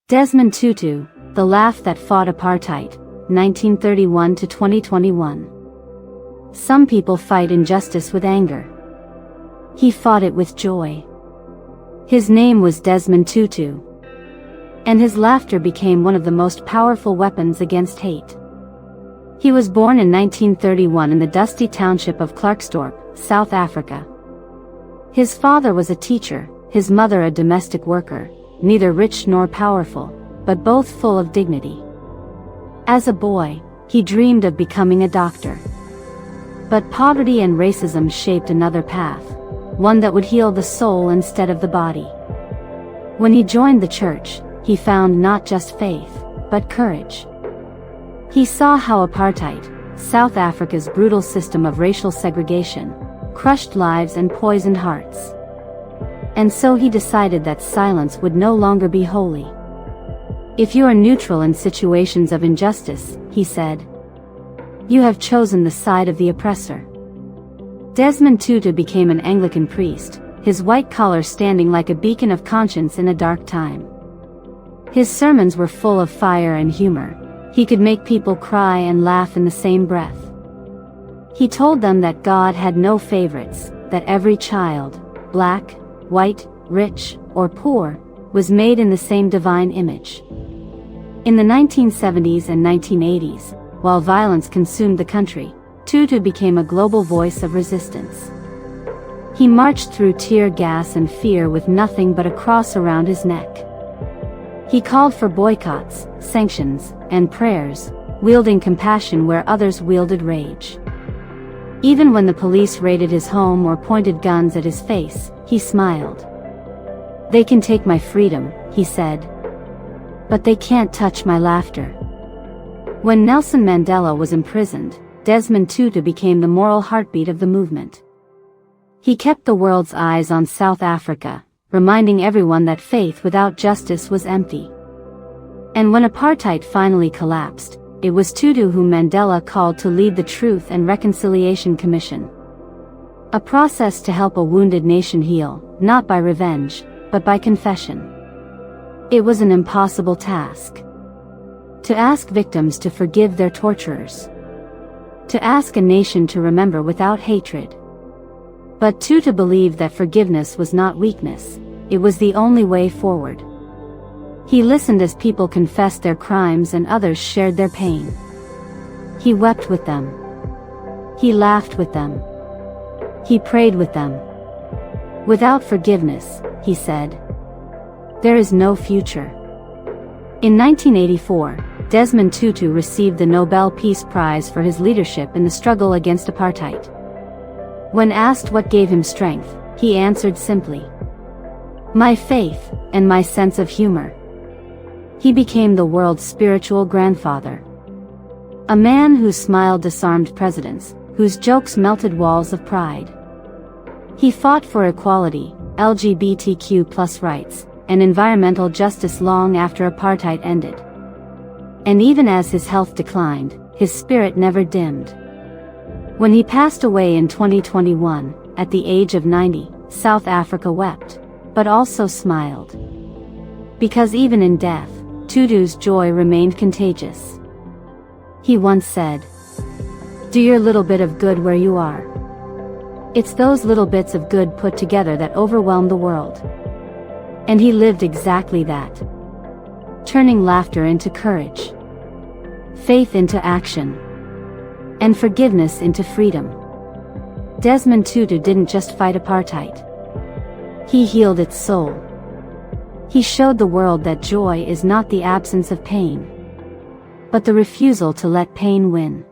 Desmond Tutu, The Laugh That Fought Apartheid, 1931 to 2021. Some people fight injustice with anger. He fought it with joy. His name was Desmond Tutu. And his laughter became one of the most powerful weapons against hate. He was born in 1931 in the dusty township of Klerksdorp, South Africa. His father was a teacher, his mother a domestic worker, neither rich nor powerful, but both full of dignity. As a boy, he dreamed of becoming a doctor. But poverty and racism shaped another path, one that would heal the soul instead of the body. When he joined the church, he found not just faith, but courage. He saw how apartheid, South Africa's brutal system of racial segregation, crushed lives and poisoned hearts. And so he decided that silence would no longer be holy. If you are neutral in situations of injustice, he said, you have chosen the side of the oppressor. Desmond Tutu became an Anglican priest, his white collar standing like a beacon of conscience in a dark time. His sermons were full of fire and humor. He could make people cry and laugh in the same breath. He told them that God had no favorites, that every child, black, white, rich, or poor, was made in the same divine image. In the 1970s and 1980s, while violence consumed the country, Tutu became a global voice of resistance. He marched through tear gas and fear with nothing but a cross around his neck. He called for boycotts, sanctions, and prayers, wielding compassion where others wielded rage. Even when the police raided his home or pointed guns at his face, he smiled. They can take my freedom, he said. But they can't touch my laughter. When Nelson Mandela was imprisoned, Desmond Tutu became the moral heartbeat of the movement. He kept the world's eyes on South Africa, reminding everyone that faith without justice was empty. And when apartheid finally collapsed, it was Tutu whom Mandela called to lead the Truth and Reconciliation Commission. A process to help a wounded nation heal, not by revenge, but by confession. It was an impossible task. To ask victims to forgive their torturers. To ask a nation to remember without hatred. But Tutu believed that forgiveness was not weakness, it was the only way forward. He listened as people confessed their crimes and others shared their pain. He wept with them. He laughed with them. He prayed with them. Without forgiveness, he said, there is no future. In 1984, Desmond Tutu received the Nobel Peace Prize for his leadership in the struggle against apartheid. When asked what gave him strength, he answered simply, my faith, and my sense of humor. He became the world's spiritual grandfather. A man whose smile disarmed presidents, whose jokes melted walls of pride. He fought for equality, LGBTQ+ rights, and environmental justice long after apartheid ended. And even as his health declined, his spirit never dimmed. When he passed away in 2021, at the age of 90, South Africa wept, but also smiled. Because even in death, Tutu's joy remained contagious. He once said, do your little bit of good where you are. It's those little bits of good put together that overwhelm the world. And he lived exactly that. Turning laughter into courage. Faith into action. And forgiveness into freedom. Desmond Tutu didn't just fight apartheid. He healed its soul. He showed the world that joy is not the absence of pain, but the refusal to let pain win.